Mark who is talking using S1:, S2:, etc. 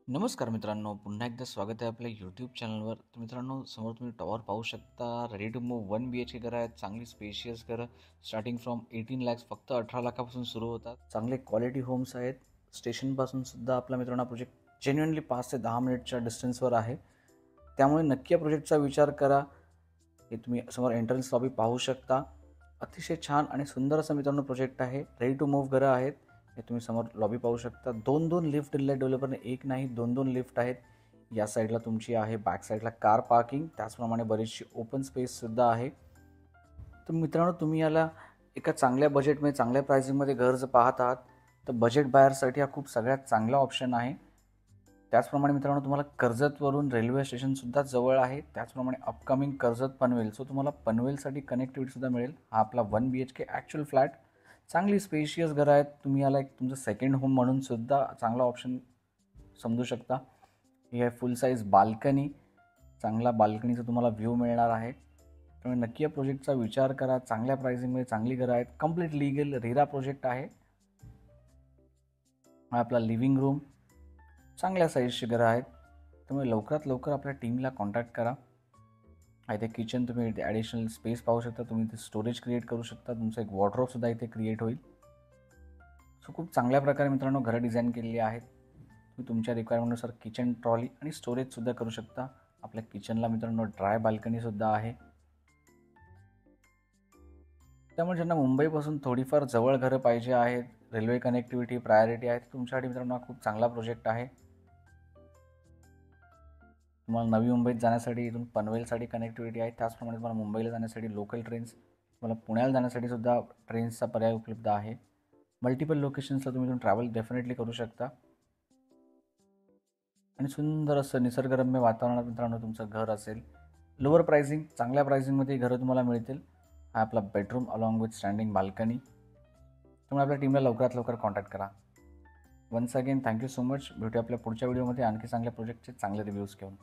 S1: नमस्कार मित्रांनो, पुन्हा एकदा स्वागत आहे आपल्या यूट्यूब चॅनलवर. तर मित्रांनो, समोर तुम्ही टॉवर पाहू शकता. रेडी टू मूव्ह 1 BHK घरं आहेत. चांगली स्पेशियस घरं स्टार्टिंग फ्रॉम 18 लॅक्स फक्त 18 लाखापासून सुरू होतात. चांगले क्वालिटी होम्स आहेत. स्टेशनपासून सुद्धा आपला मित्रांनो प्रोजेक्ट जेन्युइनली 5 ते 10 मिनिटच्या डिस्टन्सवर आहे. त्यामुळे नक्की या प्रोजेक्टचा विचार करा. हे तुम्ही समोर एंट्रन्स लॉबी पाहू शकता. अतिशय छान आणि सुंदर असं मित्रांनो प्रोजेक्ट आहे. रेडी टू मूव्ह घरं आहेत. हे तुम्ही समोर लॉबी पाहू शकता. 2-2 लिफ्ट दिलेले आहे डेव्हलपरने, एक नाही 2-2 लिफ्ट आहेत. या साईडला तुमची आहे, बॅक साईडला कार पार्किंग, त्याचप्रमाणे बरीचशी ओपन स्पेससुद्धा आहे. तर मित्रांनो, तुम्ही याला एका चांगल्या बजेटमध्ये, चांगल्या प्राइसिंगमध्ये घर जर पाहत आहात तर बजेट बायरसाठी हा खूप सगळ्यात चांगला ऑप्शन आहे. त्याचप्रमाणे मित्रांनो, तुम्हाला कर्जतवरून रेल्वे स्टेशनसुद्धा जवळ आहे. त्याचप्रमाणे अपकमिंग कर्जत पनवेल, सो तुम्हाला पनवेलसाठी कनेक्टिव्हिटीसुद्धा मिळेल. हा आपला 1 BHK ॲक्च्युअल फ्लॅट. चांगली स्पेशियस घरं आहेत. तुम्ही याला एक तुमचं सेकंड होम म्हणून सुद्धा चांगला ऑप्शन समजू शकता. ही आहे फुल साईज बाल्कनी. चांगला बाल्कनीचा तुम्हाला व्ह्यू मिळणार आहे. त्यामुळे नक्की या प्रोजेक्टचा विचार करा. चांगल्या प्राइसिंगमध्ये चांगली घरं आहेत. कंप्लीट लीगल रेरा प्रोजेक्ट आहे. हा आपला लिव्हिंग रूम. चांगल्या साईजची घरं आहेत. त्यामुळे लवकरात लवकर आपल्या टीमला कॉन्टॅक्ट करा. इथे किचन तुम्ही ॲडिशनल स्पेस पाहू शकता. तुम्ही इथे स्टोरेज क्रिएट करू शकता. तुमचं एक वॉर्डरोबसुद्धा इथे क्रिएट होईल. सो खूप चांगल्या प्रकारे मित्रांनो घरं डिझाईन केलेली आहेत. तुम्ही तुमच्या रिक्वायरमेंटनुसार किचन ट्रॉली आणि स्टोरेजसुद्धा करू शकता. आपल्या किचनला मित्रांनो ड्राय बाल्कनीसुद्धा आहे. त्यामुळे ज्यांना मुंबईपासून थोडीफार जवळ घरं पाहिजे आहेत, रेल्वे कनेक्टिव्हिटी प्रायोरिटी आहे, तुमच्यासाठी मित्रांनो हा खूप चांगला प्रोजेक्ट आहे. तुम्हाला नवी मुंबईत जाण्यासाठी इथून पनवेलसाठी कनेक्टिव्हिटी आहे. त्याचप्रमाणे तुम्हाला मुंबईला जाण्यासाठी लोकल ट्रेन्स, तुम्हाला पुण्याला जाण्यासाठी सुद्धा ट्रेन्सचा पर्याय उपलब्ध आहे. मल्टिपल लोकेशन्सला तुम्ही इथून ट्रॅव्हल डेफिनेटली करू शकता. आणि सुंदर असं निसर्गरम्य वातावरणात मित्रांनो तुमचं घर असेल. लोअर प्राइसिंग, चांगल्या प्राइसिंगमध्ये घरं तुम्हाला मिळतील. हा आपला bedroom along with standing balcony. त्यामुळे आपल्या टीमला लवकरात लवकर कॉन्टॅक्ट करा. Once again thank you so much. भेटूया आपल्या पुढच्या व्हिडिओमध्ये आणखी चांगल्या प्रोजेक्टचे चांगले रिव्ह्यूज घेऊन.